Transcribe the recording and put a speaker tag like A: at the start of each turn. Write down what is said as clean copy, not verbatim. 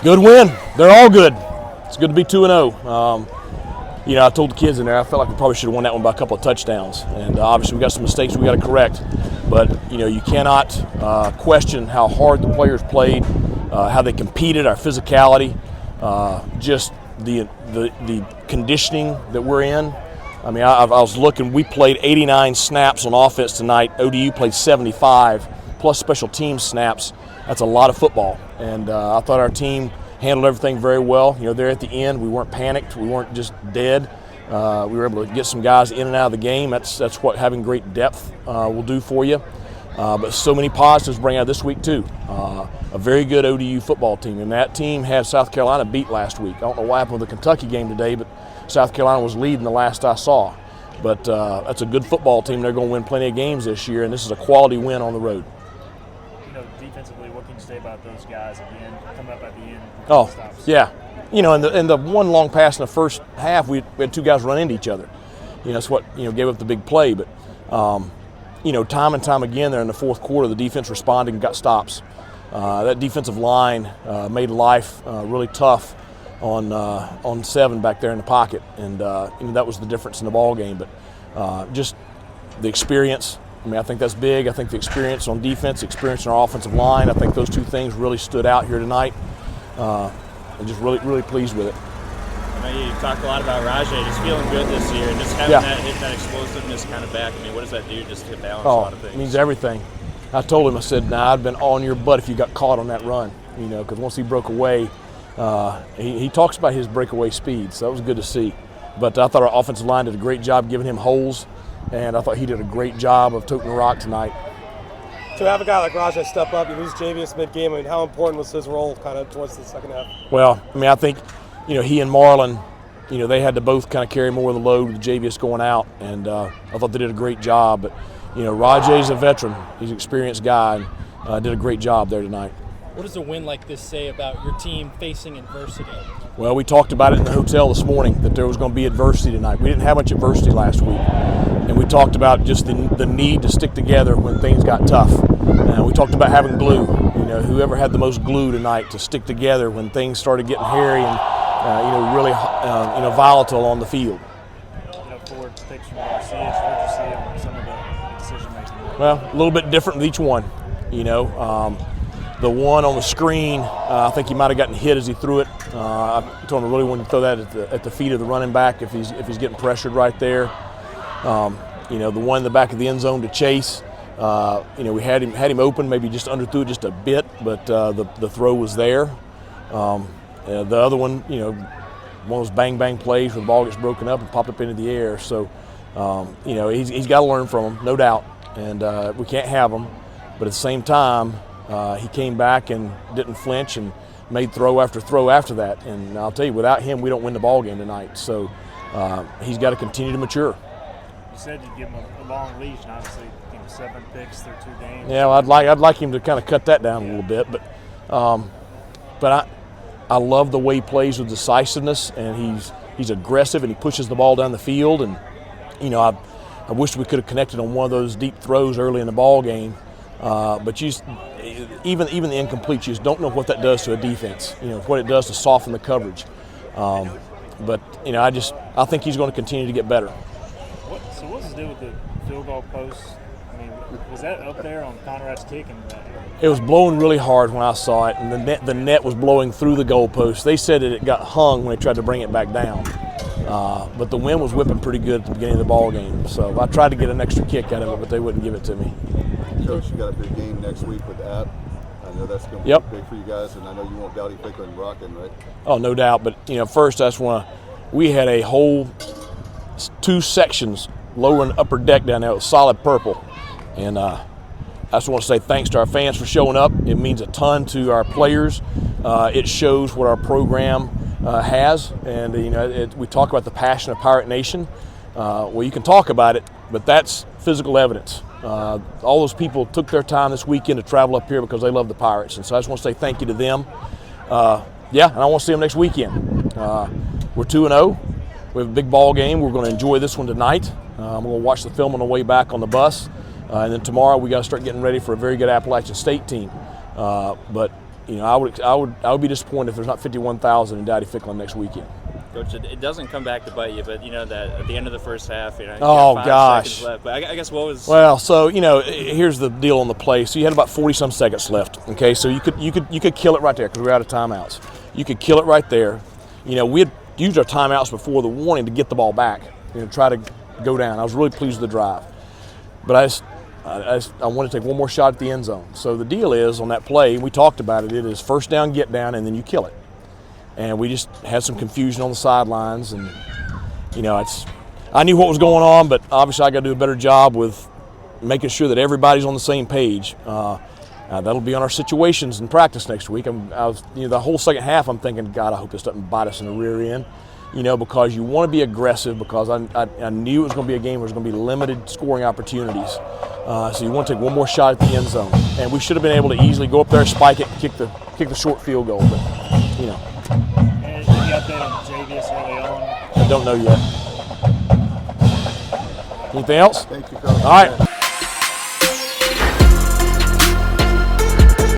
A: Good win. They're all good. It's good to be 2-0. I told the kids in there, I felt like we probably should have won that one by a couple of touchdowns. And obviously we got some mistakes we got to correct. But, you cannot question how hard the players played, how they competed, our physicality, just the conditioning that we're in. I mean, I was looking, we played 89 snaps on offense tonight. ODU played 75, plus special team snaps. That's a lot of football. And I thought our team handled everything very well. There at the end, we weren't panicked. We weren't just dead. We were able to get some guys in and out of the game. That's what having great depth will do for you. But so many positives bring out this week too. A very good ODU football team, and that team had South Carolina beat last week. I don't know what happened with the Kentucky game today, but South Carolina was leading the last I saw. But that's a good football team. They're going to win plenty of games this year, and this is a quality win on the road.
B: Defensively, what can you say about those guys again, coming up at the end?
A: Oh, yeah. In the one long pass in the first half, we had two guys run into each other. That's what, gave up the big play. But, time and time again there in the fourth quarter, the defense responded and got stops. That defensive line made life really tough on 7 back there in the pocket. And, that was the difference in the ball game. But just the experience. I think that's big. I think the experience on defense, experience in our offensive line, I think those two things really stood out here tonight. And just really, really pleased with it.
C: I know you talked a lot about Rajay just feeling good this year and just having that explosiveness kind of back. What does that do just to balance a lot of things?
A: It means everything. I told him, I said, I'd been on your butt if you got caught on that run, because once he broke away, he talks about his breakaway speed, so that was good to see. But I thought our offensive line did a great job giving him holes. And I thought he did a great job of toting the rock tonight.
D: To have a guy like Rajay step up, you lose Javius mid-game, how important was his role kind of towards the second half?
A: Well, I think, he and Marlon, they had to both kind of carry more of the load with Javius going out, and I thought they did a great job. But, Rajay's a veteran. He's an experienced guy, and did a great job there tonight.
E: What does a win like this say about your team facing adversity?
A: Well, we talked about it in the hotel this morning, that there was going to be adversity tonight. We didn't have much adversity last week. And we talked about just the need to stick together when things got tough. We talked about having glue. Whoever had the most glue tonight to stick together when things started getting hairy and really volatile on the field.
B: Forward picks from what you see, what you see on some of the decision making.
A: Well, a little bit different with each one. The one on the screen, I think he might have gotten hit as he threw it. I told him I really wanted to throw that at the feet of the running back if he's getting pressured right there. The one in the back of the end zone to Chase, we had him open, maybe just underthrew it just a bit, but the throw was there. The other one, one of those bang plays where the ball gets broken up and popped up into the air. So, he's got to learn from them, no doubt, and we can't have them. But at the same time, he came back and didn't flinch and made throw after throw after that. And I'll tell you, without him, we don't win the ball game tonight. So he's got to continue to mature.
B: You said you'd give him a long leash, and obviously 7 picks through 2 games.
A: Yeah, well, I'd like him to kind of cut that down a little bit. But I love the way he plays with decisiveness, and he's aggressive and he pushes the ball down the field. And I wish we could have connected on one of those deep throws early in the ball game. But even the incomplete, you just don't know what that does to a defense. What it does to soften the coverage. But I think he's going to continue to get better.
B: So what's the deal with the field goal post? Was that up there on Conrad's kick?
A: It was blowing really hard when I saw it, and the net was blowing through the goalpost. They said that it got hung when they tried to bring it back down. But the wind was whipping pretty good at the beginning of the ball game. So I tried to get an extra kick out of it, but they wouldn't give it to me.
F: Coach, you got a big game next week with App. I know that's going to be big for you guys, and I know you want Dowdy Pickering rocking, right?
A: Oh, no doubt. But first I just want to. We had a whole 2 sections, lower and upper deck down there. It was solid purple, and I just want to say thanks to our fans for showing up. It means a ton to our players. It shows what our program has, and we talk about the passion of Pirate Nation. Well, you can talk about it, but that's physical evidence. All those people took their time this weekend to travel up here because they love the Pirates, and so I just want to say thank you to them. And I want to see them next weekend. We're 2-0. We have a big ball game. We're going to enjoy this one tonight. We're going to watch the film on the way back on the bus, and then tomorrow we got to start getting ready for a very good Appalachian State team. But you know, I would be disappointed if there's not 51,000 in Dowdy-Ficklin next weekend.
C: Coach, it doesn't come back to bite you, but you know that at the end of the first half, you know, you
A: Oh,
C: got 5
A: gosh.
C: seconds left. But I guess what was
A: Well, so you know, here's the deal on the play. So you had about 40-some seconds left. Okay, so you could kill it right there because we were out of timeouts. You could kill it right there. You know, we had used our timeouts before the warning to get the ball back. You know, try to go down. I was really pleased with the drive, but I wanted to take one more shot at the end zone. So the deal is on that play, we talked about it. It is first down, get down, and then you kill it. And we just had some confusion on the sidelines, and you know, I knew what was going on, but obviously I got to do a better job with making sure that everybody's on the same page. That'll be on our situations in practice next week. The whole second half, I'm thinking, God, I hope this doesn't bite us in the rear end. You know, because you want to be aggressive, because I knew it was going to be a game where there's going to be limited scoring opportunities. So you want to take one more shot at the end zone, and we should have been able to easily go up there, spike it, kick the short field goal. But you know.
B: And any update on Javius early on?
A: I don't know yet. Anything else?
F: Thank you, Coach.
A: All right.